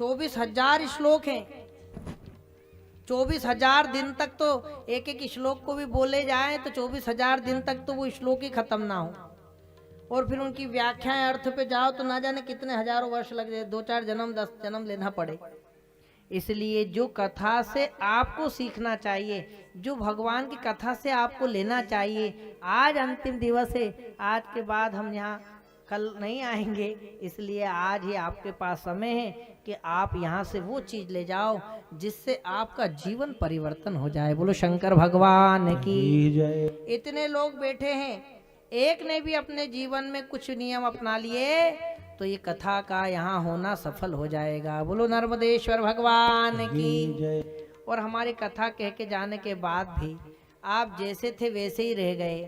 24,000 श्लोक हैं। 24,000 दिन तक तो एक एक श्लोक को भी बोले जाए तो 24,000 दिन तक तो वो श्लोक ही खत्म ना हो, और फिर उनकी व्याख्याएं अर्थ पे जाओ तो ना जाने कितने हजारों वर्ष लग जाए, 2-4 जन्म 10 जन्म लेना पड़े। इसलिए जो कथा से आपको सीखना चाहिए, जो भगवान की कथा से आपको लेना चाहिए, आज अंतिम दिवस है, आज के बाद हम यहाँ कल नहीं आएंगे, इसलिए आज ही आपके पास समय है कि आप यहाँ से वो चीज ले जाओ जिससे आपका जीवन परिवर्तन हो जाए। बोलो शंकर भगवान की जय। इतने लोग बैठे हैं, एक ने भी अपने जीवन में कुछ नियम अपना लिए तो ये कथा का यहाँ होना सफल हो जाएगा। बोलो नर्मदेश्वर भगवान की जय। और हमारी कथा कह के जाने के बाद भी आप जैसे थे वैसे ही रह गए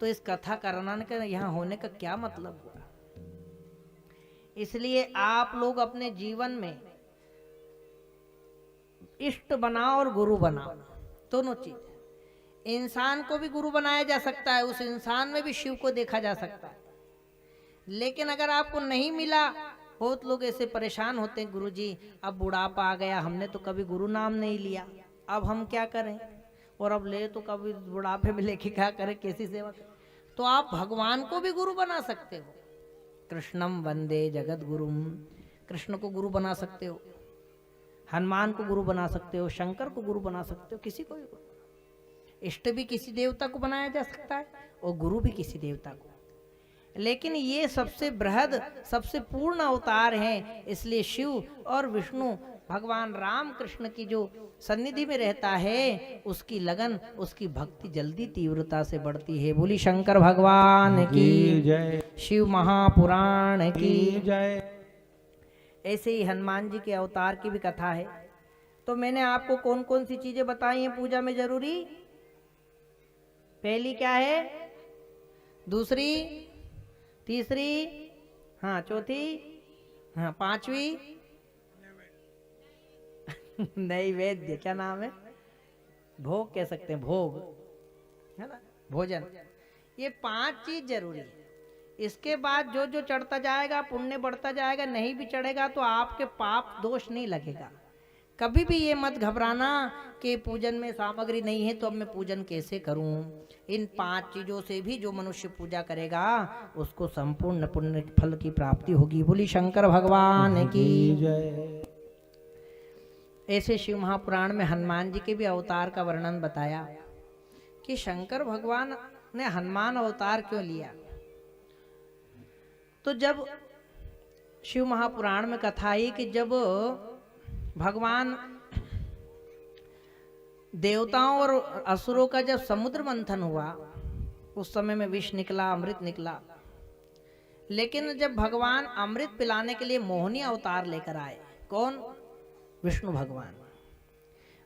तो इस कथा करना का यहाँ होने का क्या मतलब हुआ। इसलिए आप लोग अपने जीवन में इष्ट बनाओ और गुरु बनाओ, दोनों चीज। इंसान को भी गुरु बनाया जा सकता है, उस इंसान में भी शिव को देखा जा सकता है। लेकिन अगर आपको नहीं मिला, बहुत लोग ऐसे परेशान होते हैं, गुरुजी अब बुढ़ापा आ गया, हमने तो कभी गुरु नाम नहीं लिया, अब हम क्या करें, और अब ले तो कभी बुढ़ापे में लेके क्या करें, कैसी सेवा करें। तो आप भगवान को भी गुरु बना सकते हो। कृष्णम वंदे जगत गुरुम, कृष्ण को गुरु बना सकते हो, हनुमान को गुरु बना सकते हो, शंकर को गुरु बना सकते हो, किसी को भी। इष्ट भी किसी देवता को बनाया जा सकता है और गुरु भी किसी देवता को। लेकिन ये सबसे बृहद, सबसे पूर्ण अवतार हैं, इसलिए शिव और विष्णु भगवान राम कृष्ण की जो सन्निधि में रहता है, उसकी लगन, उसकी भक्ति जल्दी तीव्रता से बढ़ती है। बोली शंकर भगवान की जय, शिव महापुराण की जय। ऐसे ही हनुमान जी के अवतार की भी कथा है। तो मैंने आपको कौन कौन सी चीजें बताई हैं पूजा में जरूरी। पहली क्या है, दूसरी, तीसरी, हाँ चौथी, हाँ पांचवी नैवेद्य, क्या नाम है, भोग कह सकते हैं, भोग है ना, भोजन। ये 5 चीज जरूरी है। इसके बाद जो जो चढ़ता जाएगा पुण्य बढ़ता जाएगा, नहीं भी चढ़ेगा तो आपके पाप दोष नहीं लगेगा। कभी भी ये मत घबराना कि पूजन में सामग्री नहीं है तो अब मैं पूजन कैसे करूं। इन 5 चीजों से भी जो मनुष्य पूजा करेगा उसको संपूर्ण पुण्य फल की प्राप्ति होगी। बोली शंकर भगवान की जय। ऐसे शिव महापुराण में हनुमान जी के भी अवतार का वर्णन बताया कि शंकर भगवान ने हनुमान अवतार क्यों लिया। तो जब शिव महापुराण में कथा आई कि जब भगवान देवताओं और असुरों का जब समुद्र मंथन हुआ, उस समय में विष निकला, अमृत निकला। लेकिन जब भगवान अमृत पिलाने के लिए मोहिनी अवतार लेकर आए, कौन, विष्णु भगवान।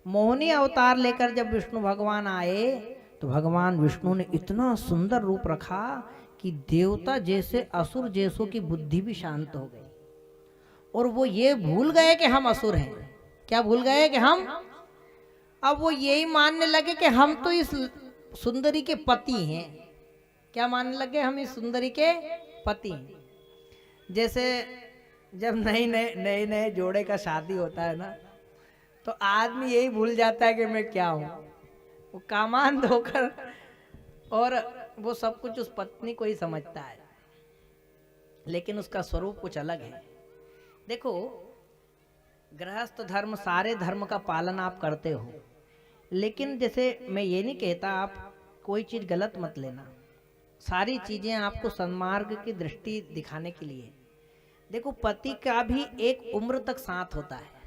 मोहिनी अवतार लेकर जब विष्णु भगवान आए तो भगवान विष्णु ने इतना सुंदर रूप रखा कि देवता जैसे असुर जैसों की बुद्धि भी शांत हो गई, और वो ये भूल गए कि हम असुर हैं। क्या भूल गए कि हम, अब वो यही मानने लगे कि हम तो इस सुंदरी के पति हैं। क्या मानने लगे, हम इस सुंदरी के पति हैं। जैसे जब नए नए जोड़े का शादी होता है ना, तो आदमी यही भूल जाता है कि मैं क्या हूँ। वो कामांध होकर और वो सब कुछ उस पत्नी को ही समझता है, लेकिन उसका स्वरूप कुछ अलग है। देखो, गृहस्थ धर्म, सारे धर्म का पालन आप करते हो, लेकिन जैसे मैं ये नहीं कहता आप कोई चीज गलत मत लेना। सारी चीजें आपको सन्मार्ग की दृष्टि दिखाने के लिए। देखो, पति का भी एक उम्र तक साथ होता है।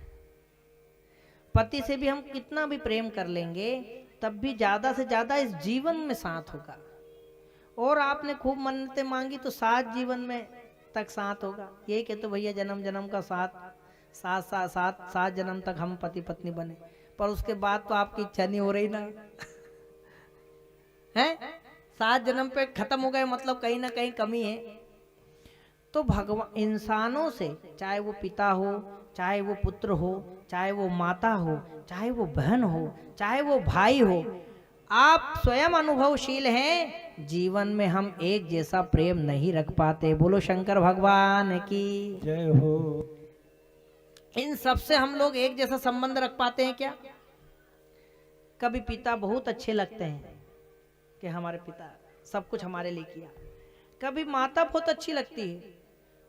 पति से भी हम कितना भी प्रेम कर लेंगे तब भी ज्यादा से ज्यादा इस जीवन में साथ होगा। और आपने खूब मन्नतें मांगी तो 7 जीवन में तक साथ होगा। यही कहते भैया जन्म जन्म का साथ, 7 जन्म तक हम पति पत्नी बने, पर उसके बाद तो आपकी इच्छा नहीं हो रही ना है। 7 जन्म पे खत्म हो गए, मतलब कहीं ना कहीं कमी है। तो भगवान इंसानों से, चाहे वो पिता हो, चाहे वो पुत्र हो, चाहे वो माता हो, चाहे वो बहन हो, चाहे वो भाई हो, आप स्वयं अनुभवशील हैं। जीवन में हम एक जैसा प्रेम नहीं रख पाते। बोलो शंकर भगवान की जय हो। इन सब से हम लोग एक जैसा संबंध रख पाते हैं क्या? कभी पिता बहुत अच्छे लगते हैं कि हमारे पिता सब कुछ हमारे लिए किया, कभी माता बहुत अच्छी लगती है,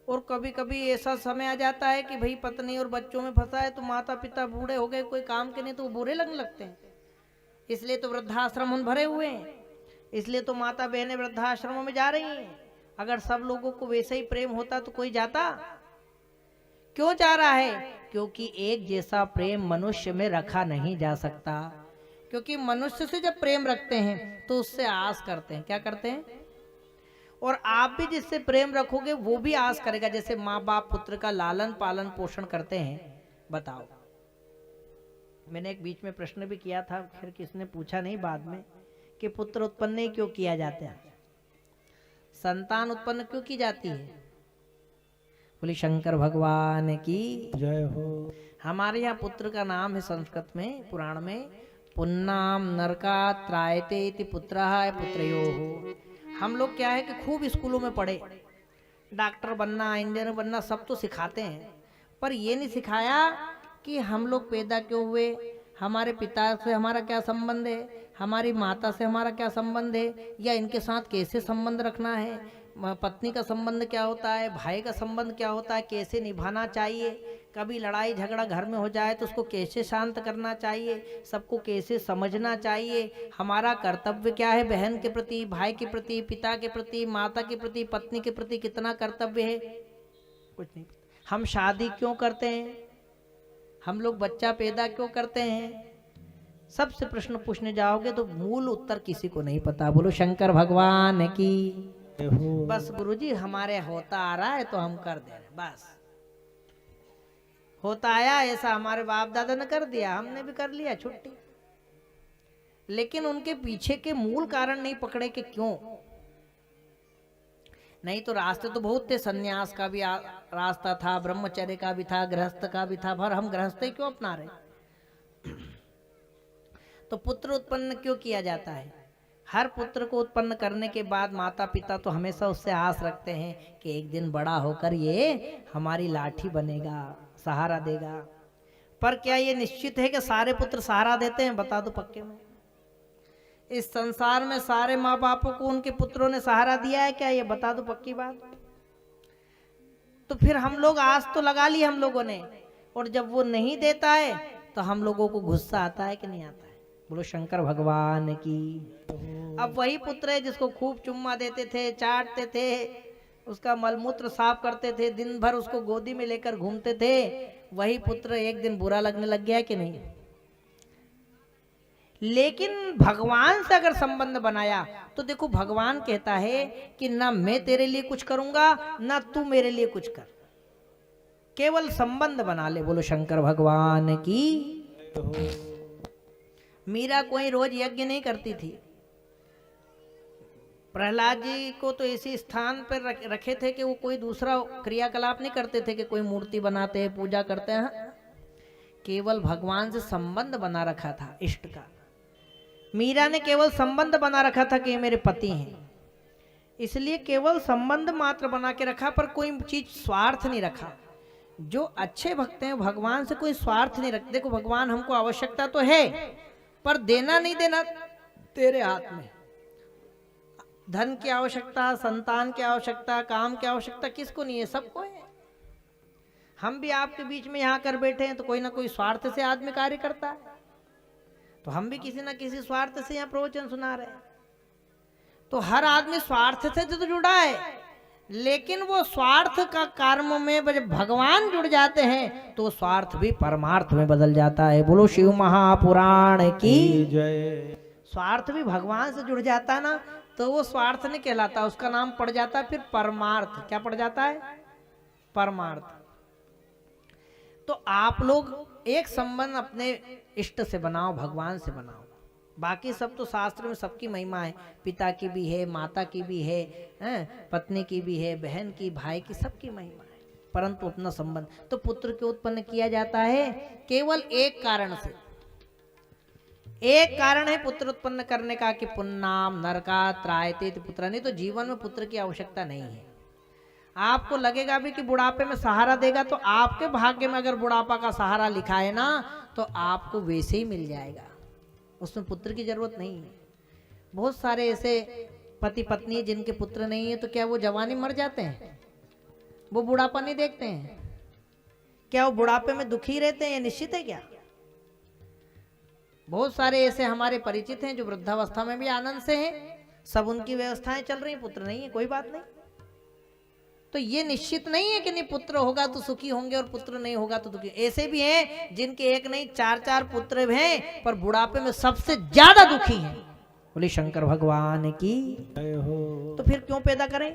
और कभी कभी ऐसा समय आ जाता है कि भाई पत्नी और बच्चों में फंसा है तो माता पिता बूढ़े हो गए, कोई काम के नहीं, तो वो बुरे लगने लगते हैं। इसलिए तो वृद्धाश्रम उन भरे हुए हैं, इसलिए तो माता बहनें वृद्धाश्रमों में जा रही हैं। अगर सब लोगों को वैसे ही प्रेम होता तो कोई जाता? क्यों जा रहा है? क्योंकि एक जैसा प्रेम मनुष्य में रखा नहीं जा सकता। क्योंकि मनुष्य से जब प्रेम रखते हैं तो उससे आस करते हैं। क्या करते हैं? और आप भी जिससे प्रेम रखोगे वो भी आस करेगा। जैसे माँ बाप पुत्र का लालन पालन पोषण करते हैं। बताओ, मैंने एक बीच में प्रश्न भी किया था, फिर किसने पूछा नहीं बाद में, कि पुत्र उत्पन्न ही क्यों किया जाता है, संतान उत्पन्न क्यों की जाती है? बोली शंकर भगवान की जय हो। हमारे यहाँ पुत्र का नाम है संस्कृत में, पुराण में, पुन्नाम नरका त्रायते इति पुत्रः पुत्रयोः। हम लोग क्या है कि खूब स्कूलों में पढ़े, डॉक्टर बनना, इंजीनियर बनना सब तो सिखाते हैं, पर ये नहीं सिखाया कि हम लोग पैदा क्यों हुए, हमारे पिता से हमारा क्या संबंध है, हमारी माता से हमारा क्या संबंध है, या इनके साथ कैसे संबंध रखना है, पत्नी का संबंध क्या होता है, भाई का संबंध क्या होता है, कैसे निभाना चाहिए, कभी लड़ाई झगड़ा घर में हो जाए तो उसको कैसे शांत करना चाहिए, सबको कैसे समझना चाहिए, हमारा कर्तव्य क्या है, बहन के प्रति, भाई के प्रति, पिता के प्रति, माता के प्रति, पत्नी के प्रति कितना कर्तव्य है, कुछ नहीं। हम शादी क्यों करते हैं, हम लोग बच्चा पैदा क्यों करते हैं, सबसे प्रश्न पूछने जाओगे तो मूल उत्तर किसी को नहीं पता। बोलो शंकर भगवान की। बस गुरुजी हमारे होता आ रहा है तो हम कर दे रहे, बस होता आया, ऐसा हमारे बाप दादा ने कर दिया, हमने भी कर लिया, छुट्टी। लेकिन उनके पीछे के मूल कारण नहीं पकड़े कि क्यों। नहीं तो रास्ते तो बहुत थे, सन्यास का भी रास्ता था, ब्रह्मचर्य का भी था, गृहस्थ का भी था, पर हम गृहस्थ ही क्यों अपना रहे। तो पुत्र उत्पन्न क्यों किया जाता है? हर पुत्र को उत्पन्न करने के बाद माता पिता तो हमेशा उससे आस रखते हैं कि एक दिन बड़ा होकर ये हमारी लाठी बनेगा, सहारा देगा। पर क्या ये निश्चित है कि सारे पुत्र सहारा देते हैं? बता दो पक्के में। इस संसार में सारे माँ बापों को उनके पुत्रों ने सहारा दिया है क्या? ये बता दो पक्की बात। तो फिर हम लोग आस तो लगा ली हम लोगों ने, और जब वो नहीं देता है तो हम लोगों को गुस्सा आता है कि नहीं आता है? बोलो शंकर भगवान की। अब वही पुत्र है जिसको खूब चुम्मा देते थे, चाटते थे, उसका मलमूत्र साफ करते थे, दिन भर उसको गोदी में लेकर घूमते थे, वही पुत्र एक दिन बुरा लगने लग गया कि नहीं? लेकिन भगवान से अगर संबंध बनाया तो देखो भगवान कहता है कि ना मैं तेरे लिए कुछ करूंगा ना तू मेरे लिए कुछ कर, केवल संबंध बना ले। बोलो शंकर भगवान की। मीरा कोई रोज यज्ञ नहीं करती थी, प्रहलाद जी को तो इसी स्थान पर रखे थे कि वो कोई दूसरा क्रियाकलाप नहीं करते थे कि कोई मूर्ति बनाते हैं, पूजा करते हैं, केवल भगवान से संबंध बना रखा था, इष्ट का। मीरा ने केवल संबंध बना रखा था कि ये मेरे पति हैं, इसलिए केवल संबंध मात्र बना के रखा, पर कोई चीज स्वार्थ नहीं रखा। जो अच्छे भक्त हैं भगवान से कोई स्वार्थ नहीं रखते। देखो भगवान हमको आवश्यकता तो है, पर देना नहीं देना तेरे हाथ में। धन की आवश्यकता, संतान की आवश्यकता, काम की आवश्यकता किसको नहीं है? सबको है। हम भी आपके बीच में यहाँ कर बैठे हैं तो कोई ना कोई स्वार्थ से आदमी कार्य करता है, तो हम भी किसी ना किसी स्वार्थ से यहाँ प्रवचन सुना रहे हैं। तो हर आदमी स्वार्थ से तो जुड़ा है, लेकिन वो स्वार्थ का कर्म में जब भगवान जुड़ जाते हैं तो स्वार्थ भी परमार्थ में बदल जाता है। बोलो शिव महापुराण की जय। स्वार्थ भी भगवान से जुड़ जाता है ना, तो वो स्वार्थ नहीं कहलाता, उसका नाम पड़ जाता है फिर परमार्थ। क्या पड़ जाता है? परमार्थ। तो आप लोग एक संबंध अपने इष्ट से बनाओ, भगवान से बनाओ। बाकी सब तो शास्त्र में सबकी महिमा है, पिता की भी है, माता की भी है, पत्नी की भी है, बहन की, भाई की, सबकी महिमा है, परंतु अपना संबंध। तो पुत्र क्यों उत्पन्न किया जाता है? केवल एक कारण से। एक कारण है पुत्र उत्पन्न करने का कि पुन्नाम नरका त्रायते पुत्र, नहीं तो जीवन में पुत्र की आवश्यकता नहीं है। आपको लगेगा भी कि बुढ़ापे में सहारा देगा, तो आपके भाग्य में अगर बुढ़ापा का सहारा लिखा है ना तो आपको वैसे ही मिल जाएगा, उसमें पुत्र की जरूरत नहीं है। बहुत सारे ऐसे पति पत्नी जिनके पुत्र नहीं है, तो क्या वो जवानी मर जाते हैं? वो बुढ़ापा नहीं देखते हैं? क्या वो बुढ़ापे में दुखी रहते हैं? ये निश्चित है क्या? बहुत सारे ऐसे हमारे परिचित हैं जो वृद्धावस्था में भी आनंद से हैं, सब उनकी व्यवस्थाएं चल रही, पुत्र नहीं है, कोई बात नहीं। तो ये निश्चित नहीं है कि नहीं पुत्र होगा तो सुखी होंगे और पुत्र नहीं होगा तो दुखी। ऐसे भी हैं जिनके एक नहीं चार चार पुत्र हैं पर बुढ़ापे में सबसे ज्यादा दुखी हैं। बोले शंकर भगवान की जय हो। तो फिर क्यों पैदा करें?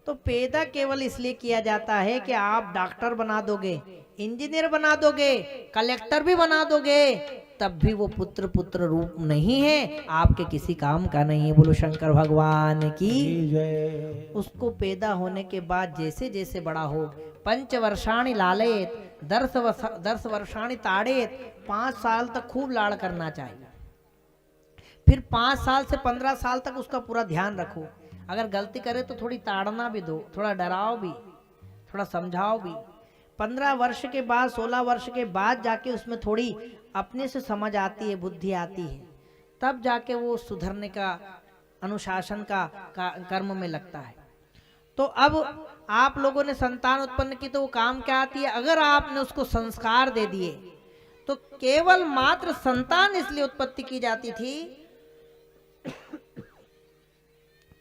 तो पैदा केवल इसलिए किया जाता है कि आप डॉक्टर बना दोगे, इंजीनियर बना दोगे, कलेक्टर भी बना दोगे, तब भी वो पुत्र पुत्र रूप नहीं है, आपके किसी काम का नहीं है। बोलो शंकर भगवान की जय। उसको पैदा होने के बाद जैसे जैसे बड़ा हो, 5 वर्षाणि लालेत 10 वर्षाणि ताड़ेत, 5 साल तक खूब लाड़ करना चाहिए। फिर 5 साल से 15 साल तक उसका पूरा ध्यान रखो। अगर गलती करे तो थोड़ी ताड़ना भी दो, थोड़ा डराओ भी, थोड़ा समझाओ भी। 15 वर्ष के बाद 16 वर्ष के बाद जाके उसमें थोड़ी अपने से समझ आती है, बुद्धि आती है, तब जाके वो सुधरने का, अनुशासन का कर्म में लगता है। तो अब आप लोगों ने संतान उत्पन्न की तो वो काम क्या आती है? अगर आपने उसको संस्कार दे दिए तो केवल मात्र संतान इसलिए उत्पत्ति की जाती थी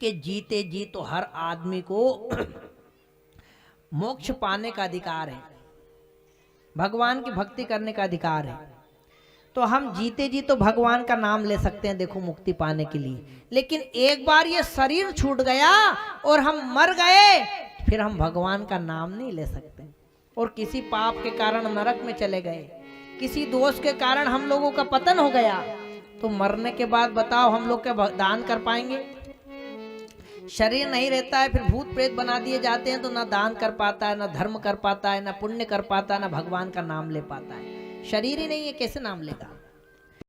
कि जीते जी तो हर आदमी को मोक्ष पाने का अधिकार है, भगवान की भक्ति करने का अधिकार है। तो हम जीते जी तो भगवान का नाम ले सकते हैं, देखो मुक्ति पाने के लिए, लेकिन एक बार ये शरीर छूट गया और हम मर गए, फिर हम भगवान का नाम नहीं ले सकते। और किसी पाप के कारण नरक में चले गए, किसी दोष के कारण हम लोगों का पतन हो गया, तो मरने के बाद बताओ हम लोग क्या दान कर पाएंगे? शरीर नहीं रहता है, फिर भूत प्रेत बना दिए जाते हैं, तो ना दान कर पाता है, ना धर्म कर पाता है, ना पुण्य कर पाता है, ना भगवान का नाम ले पाता है। शरीर ही नहीं है, कैसे नाम लेगा?